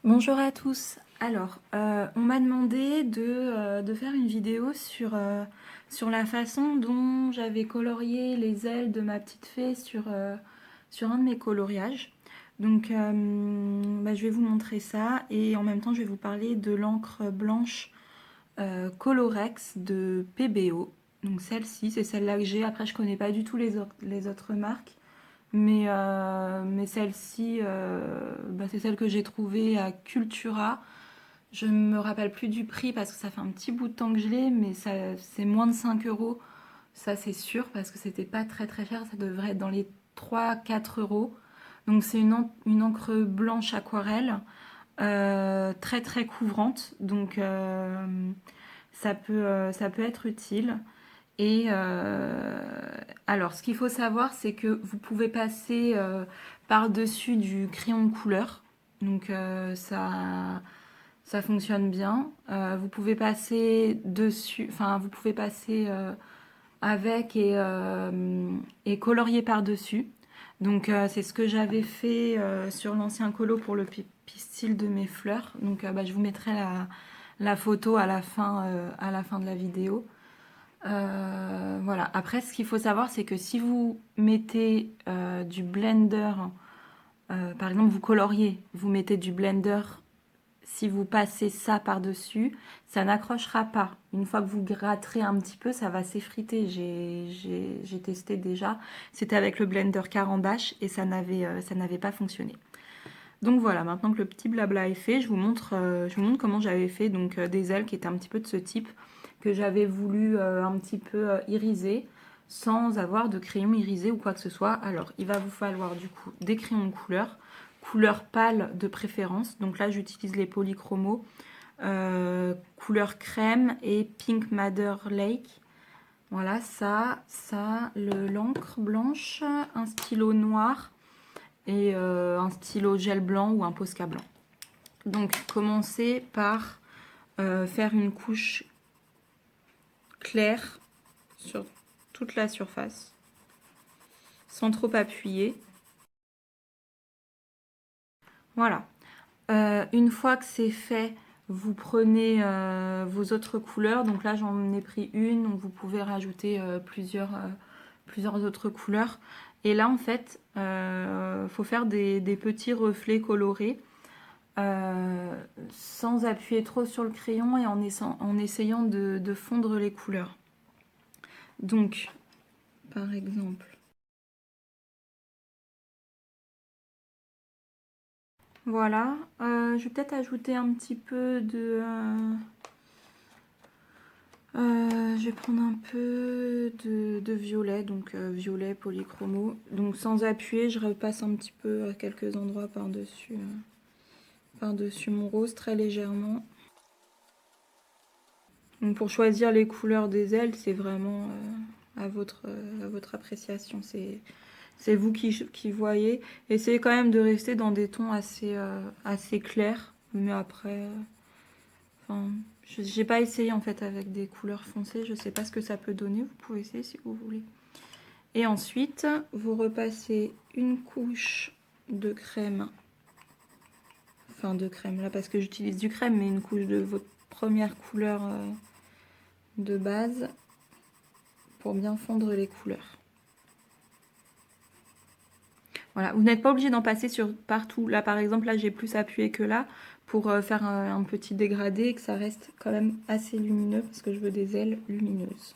Bonjour à tous. Alors, on m'a demandé de faire une vidéo sur la façon dont j'avais colorié les ailes de ma petite fée sur un de mes coloriages. Donc, je vais vous montrer ça et en même temps, je vais vous parler de l'encre blanche Colorex de PBO. Donc, celle-ci, c'est celle-là que j'ai. Après, je connais pas du tout les autres marques. Mais celle-ci, c'est celle que j'ai trouvée à Cultura. Je ne me rappelle plus du prix parce que ça fait un petit bout de temps que je l'ai, mais c'est moins de 5 euros. Ça, c'est sûr, parce que c'était pas très très cher. Ça devrait être dans les 3-4 euros. Donc, c'est une encre blanche aquarelle, très très couvrante. Donc, ça peut être utile. Et alors, ce qu'il faut savoir, c'est que vous pouvez passer par-dessus du crayon de couleur. Donc, ça fonctionne bien. Vous pouvez passer dessus, enfin, vous pouvez passer avec et colorier par-dessus. Donc, c'est ce que j'avais fait sur l'ancien colo pour le pistil de mes fleurs. Donc, je vous mettrai la photo à la fin de la vidéo. Voilà. Après, ce qu'il faut savoir, c'est que si vous mettez du blender, par exemple, vous coloriez, vous mettez du blender, si vous passez ça par-dessus, ça n'accrochera pas. Une fois que vous gratterez un petit peu, ça va s'effriter. J'ai testé déjà. C'était avec le blender Caran-d'Ache et ça n'avait pas fonctionné. Donc voilà, maintenant que le petit blabla est fait, je vous montre comment j'avais fait donc des ailes qui étaient un petit peu de ce type, que j'avais voulu un petit peu iriser, sans avoir de crayon irisé ou quoi que ce soit. Alors, il va vous falloir du coup des crayons de couleur pâle de préférence. Donc là, j'utilise les polychromos, couleur crème et Pink Madder Lake. Voilà, l'encre blanche, un stylo noir et un stylo gel blanc ou un Posca blanc. Donc commencez par faire une couche claire sur toute la surface sans trop appuyer. Voilà. Une fois que c'est fait, vous prenez vos autres couleurs. Donc là j'en ai pris une, donc vous pouvez rajouter plusieurs autres couleurs. Et là en fait, faut faire des petits reflets colorés. Sans appuyer trop sur le crayon et en essayant de fondre les couleurs. Donc, par exemple, voilà. Je vais peut-être ajouter un petit peu je vais prendre un peu de violet, donc violet polychromo. Donc sans appuyer, je repasse un petit peu à quelques endroits par-dessus mon rose, très légèrement. Donc pour choisir les couleurs des ailes, c'est vraiment à votre appréciation. C'est vous qui voyez. Essayez quand même de rester dans des tons assez clairs. Mais après, j'ai pas essayé en fait avec des couleurs foncées. Je sais pas ce que ça peut donner. Vous pouvez essayer si vous voulez. Et ensuite, vous repassez une couche de crème. Enfin de crème là parce que j'utilise du crème, mais une couche de votre première couleur de base pour bien fondre les couleurs. Voilà, vous n'êtes pas obligé d'en passer sur partout. Là, par exemple, là, j'ai plus appuyé que là pour faire un petit dégradé et que ça reste quand même assez lumineux parce que je veux des ailes lumineuses.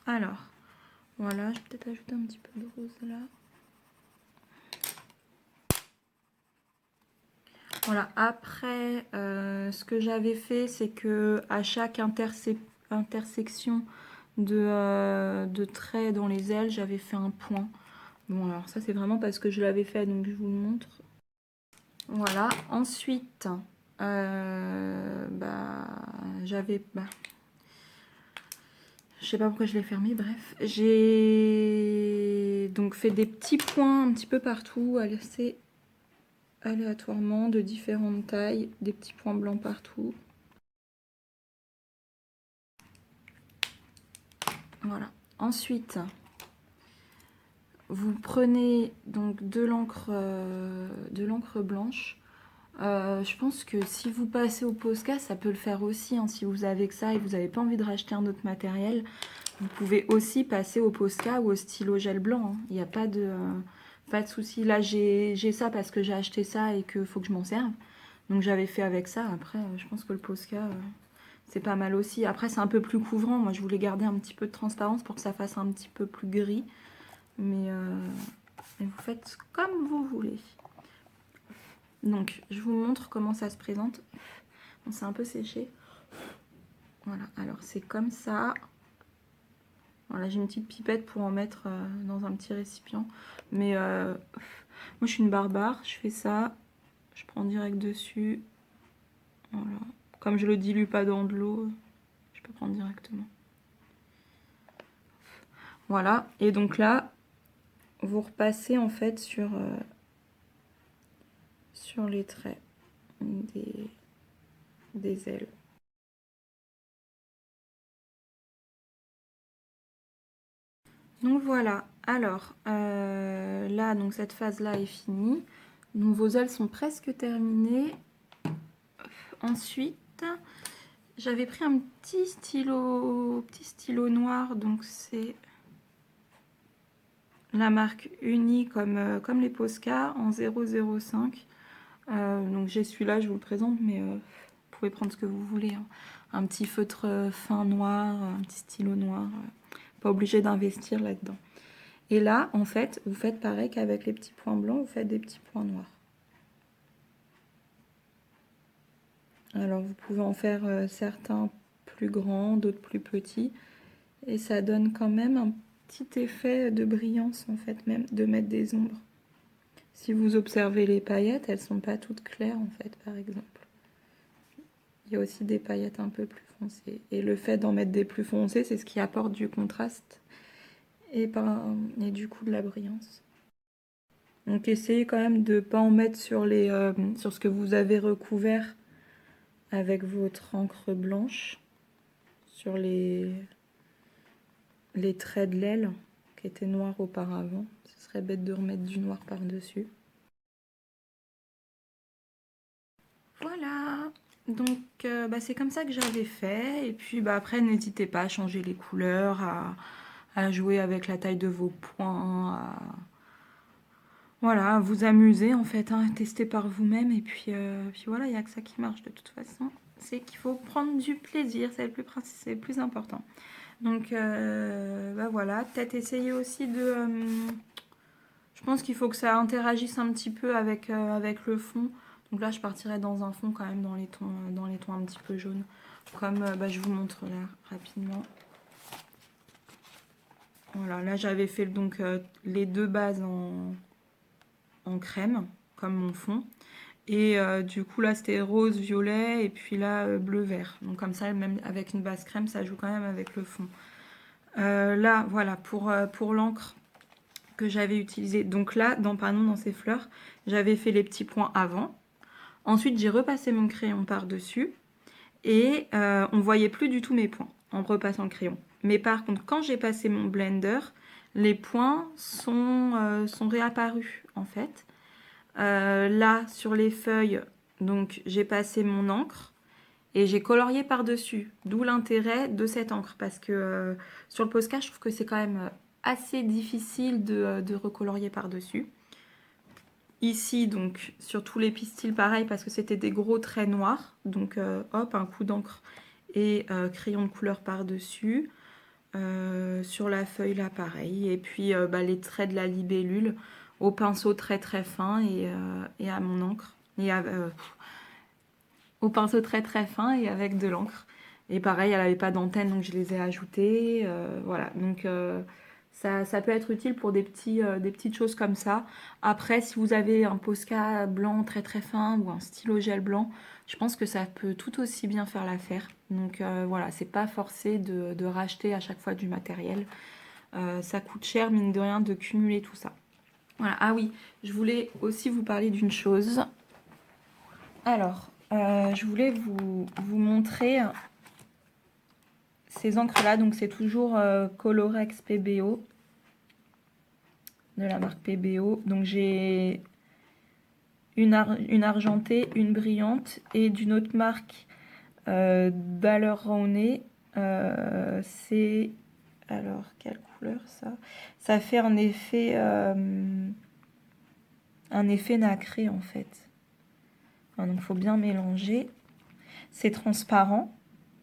Alors, voilà, je vais peut-être ajouter un petit peu de rose là. Voilà, après, ce que j'avais fait, c'est que à chaque intersection de traits dans les ailes, j'avais fait un point. Bon, alors ça, c'est vraiment parce que je l'avais fait, donc je vous le montre. Voilà, ensuite, j'avais... je sais pas pourquoi je l'ai fermé, bref. J'ai donc fait des petits points un petit peu partout, assez aléatoirement, de différentes tailles, des petits points blancs partout. Voilà. Ensuite, vous prenez donc de l'encre blanche. Je pense que si vous passez au Posca, ça peut le faire aussi, hein. Si vous avez que ça et vous n'avez pas envie de racheter un autre matériel, vous pouvez aussi passer au Posca ou au stylo gel blanc, hein. Il n'y a pas de souci. Là, j'ai ça parce que j'ai acheté ça et qu'il faut que je m'en serve. Donc j'avais fait avec ça. Après, je pense que le Posca, c'est pas mal aussi. Après, c'est un peu plus couvrant. Moi, je voulais garder un petit peu de transparence pour que ça fasse un petit peu plus gris. Mais vous faites comme vous voulez. Donc, je vous montre comment ça se présente. Bon, c'est un peu séché. Voilà, alors c'est comme ça. Voilà, j'ai une petite pipette pour en mettre dans un petit récipient. Mais moi, je suis une barbare. Je fais ça. Je prends direct dessus. Voilà. Comme je le dilue pas dans de l'eau, je peux prendre directement. Voilà. Et donc là, vous repassez en fait sur les traits des ailes. Donc voilà, alors là, donc cette phase-là est finie. Donc vos ailes sont presque terminées. Ensuite, j'avais pris un petit stylo noir, donc c'est la marque Uni comme les Posca en 005. Donc j'ai celui-là, je vous le présente, mais vous pouvez prendre ce que vous voulez, hein. Un petit feutre fin noir, un petit stylo noir. Pas obligé d'investir là-dedans. Et là, en fait, vous faites pareil qu'avec les petits points blancs, vous faites des petits points noirs. Alors, vous pouvez en faire certains plus grands, d'autres plus petits. Et ça donne quand même un petit effet de brillance, en fait, même de mettre des ombres. Si vous observez les paillettes, elles sont pas toutes claires, en fait, par exemple. Il y a aussi des paillettes un peu plus foncées. Et le fait d'en mettre des plus foncées, c'est ce qui apporte du contraste et du coup de la brillance. Donc essayez quand même de ne pas en mettre sur ce que vous avez recouvert avec votre encre blanche, sur les traits de l'aile qui étaient noirs auparavant. Ce serait bête de remettre du noir par-dessus. Voilà, donc c'est comme ça que j'avais fait. Et puis après, n'hésitez pas à changer les couleurs, à jouer avec la taille de vos points, voilà, vous amuser en fait, hein, tester par vous-même. Et puis voilà, il n'y a que ça qui marche de toute façon. C'est qu'il faut prendre du plaisir, c'est le plus important. Donc voilà, peut-être essayer aussi je pense qu'il faut que ça interagisse un petit peu avec le fond. Donc là, je partirai dans un fond quand même dans les tons un petit peu jaunes. Comme je vous montre là rapidement. Voilà, là j'avais fait donc les deux bases en crème, comme mon fond. Et du coup là c'était rose, violet et puis là bleu-vert. Donc comme ça, même avec une base crème, ça joue quand même avec le fond. Là, voilà, pour l'encre que j'avais utilisée. Donc là, dans ces fleurs, j'avais fait les petits points avant. Ensuite, j'ai repassé mon crayon par-dessus. Et on voyait plus du tout mes points en repassant le crayon. Mais par contre, quand j'ai passé mon blender, les points sont réapparus en fait. Là, sur les feuilles, donc j'ai passé mon encre et j'ai colorié par-dessus. D'où l'intérêt de cette encre parce que sur le Posca, je trouve que c'est quand même assez difficile de recolorier par-dessus. Ici, donc, sur tous les pistils, pareil, parce que c'était des gros traits noirs. Donc, hop, un coup d'encre et crayon de couleur par-dessus. Sur la feuille, là, pareil. Et puis, les traits de la libellule au pinceau très très fin et à mon encre. Au pinceau très très fin et avec de l'encre. Et pareil, elle n'avait pas d'antenne, donc je les ai ajoutées. Voilà, donc ça peut être utile pour des petites choses comme ça. Après, si vous avez un Posca blanc très très fin ou un stylo gel blanc, je pense que ça peut tout aussi bien faire l'affaire. Donc voilà, c'est pas forcé de racheter à chaque fois du matériel. Ça coûte cher, mine de rien, de cumuler tout ça. Voilà, ah oui, je voulais aussi vous parler d'une chose. Alors, je voulais vous montrer ces encres-là. Donc, c'est toujours Colorex PBO, de la marque PBO. Donc, j'ai une argentée, une brillante et d'une autre marque d'Hyaluronné. C'est... Alors, quelle couleur ça? Ça fait un effet nacré en fait. Enfin, donc, il faut bien mélanger. C'est transparent.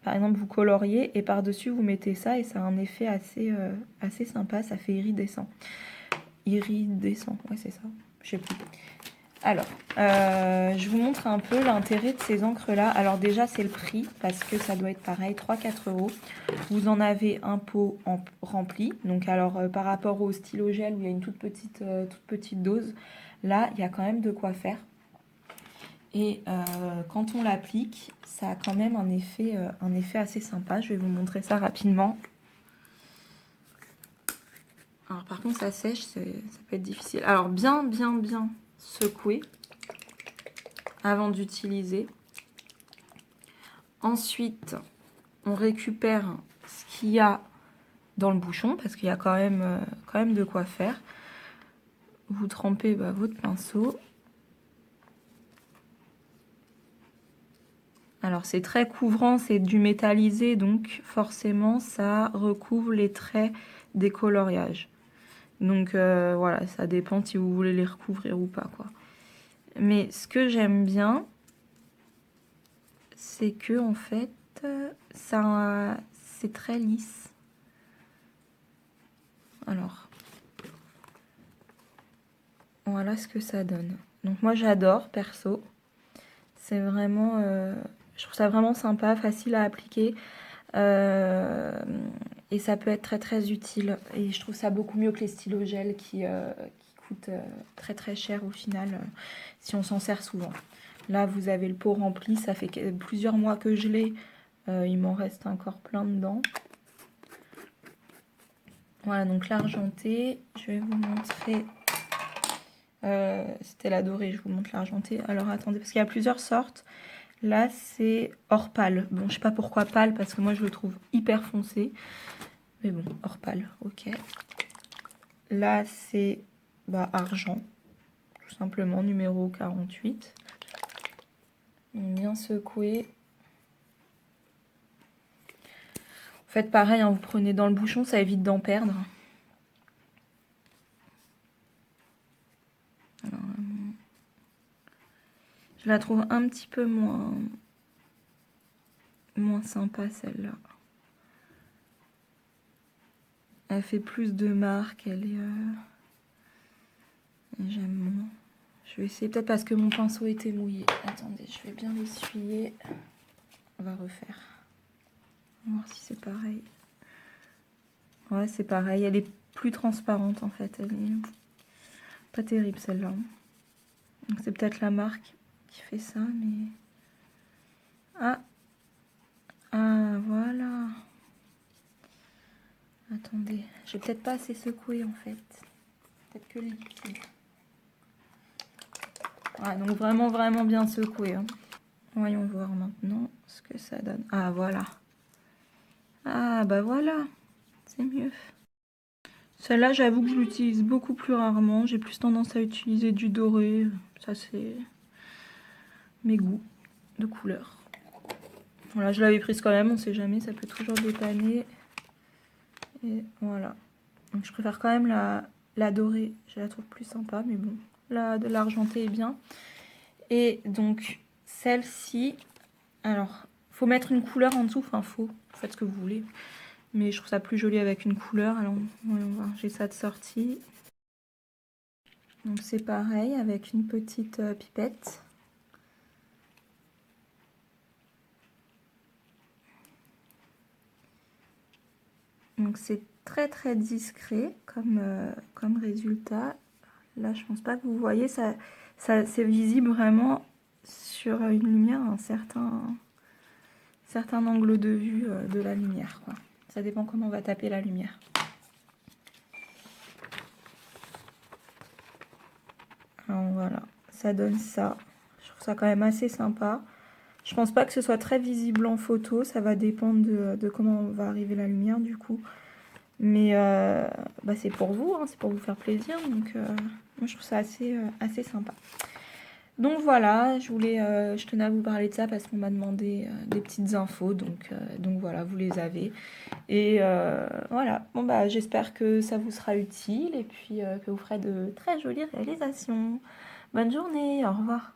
Par exemple, vous coloriez et par-dessus, vous mettez ça et ça a un effet assez sympa. Ça fait iridescent. Iridescent, ouais, c'est ça. Je sais plus. Alors, je vous montre un peu l'intérêt de ces encres-là. Alors déjà, c'est le prix, parce que ça doit être pareil, 3-4 euros. Vous en avez un pot rempli. Donc alors, par rapport au stylo gel, où il y a une toute petite dose, là, il y a quand même de quoi faire. Et quand on l'applique, ça a quand même un effet assez sympa. Je vais vous montrer ça rapidement. Alors par contre, ça sèche, ça peut être difficile. Alors bien secouer avant d'utiliser. Ensuite, on récupère ce qu'il y a dans le bouchon, parce qu'il y a quand même de quoi faire. Vous trempez votre pinceau. Alors c'est très couvrant, c'est du métallisé, donc forcément ça recouvre les traits des coloriages. Donc voilà, ça dépend si vous voulez les recouvrir ou pas, quoi. Mais ce que j'aime bien, c'est que en fait, ça, c'est très lisse. Alors, voilà ce que ça donne. Donc moi j'adore, perso. C'est vraiment, je trouve ça vraiment sympa, facile à appliquer. Et ça peut être très utile. Et je trouve ça beaucoup mieux que les stylos gel qui coûtent très cher au final, si on s'en sert souvent. Là, vous avez le pot rempli, ça fait plusieurs mois que je l'ai. Il m'en reste encore plein dedans. Voilà, donc l'argenté, je vais vous montrer. C'était la dorée, je vous montre l'argenté. Alors attendez, parce qu'il y a plusieurs sortes. Là, c'est or pâle. Bon, je sais pas pourquoi pâle, parce que moi, je le trouve hyper foncé. Mais bon, or pâle, ok. Là, c'est argent, tout simplement, numéro 48. Bien secoué. Faites pareil, hein, vous prenez dans le bouchon, ça évite d'en perdre. Alors, je la trouve un petit peu moins sympa, celle-là. Elle fait plus de marques, elle est... J'aime moins. Je vais essayer, peut-être parce que mon pinceau était mouillé. Attendez, je vais bien l'essuyer. On va refaire. On va voir si c'est pareil. Ouais, c'est pareil. Elle est plus transparente, en fait. Elle est pas terrible, celle-là. Donc c'est peut-être la marque qui fait ça, mais... Ah, voilà. Attendez, j'ai peut-être pas assez secoué, en fait. Peut-être que le liquide. Ouais, donc vraiment bien secoué. Hein. Voyons voir maintenant ce que ça donne. Ah, voilà. Ah, bah voilà. C'est mieux. Celle-là, j'avoue que je l'utilise beaucoup plus rarement. J'ai plus tendance à utiliser du doré. Ça, c'est mes goûts de couleur. Voilà, je l'avais prise quand même. On sait jamais, ça peut toujours dépanner. Et voilà. Donc, je préfère quand même la dorée. Je la trouve plus sympa, mais bon. La de l'argenté est bien. Et donc, celle-ci... Alors, faut mettre une couleur en dessous. Enfin, faut. Faites ce que vous voulez. Mais je trouve ça plus joli avec une couleur. Alors, voyons voir. J'ai ça de sortie. Donc c'est pareil avec une petite pipette. Donc c'est très discret comme résultat. Là je pense pas que vous voyez, ça c'est visible vraiment sur une lumière, un certain angle de vue de la lumière, quoi. Ça dépend comment on va taper la lumière. Alors voilà, ça donne ça. Je trouve ça quand même assez sympa. Je pense pas que ce soit très visible en photo, ça va dépendre de comment va arriver la lumière du coup. Mais c'est pour vous, hein, c'est pour vous faire plaisir. Donc moi je trouve ça assez sympa. Donc voilà, je tenais à vous parler de ça parce qu'on m'a demandé des petites infos, donc voilà, vous les avez. Et voilà, bon bah j'espère que ça vous sera utile et puis que vous ferez de très jolies réalisations. Bonne journée, au revoir.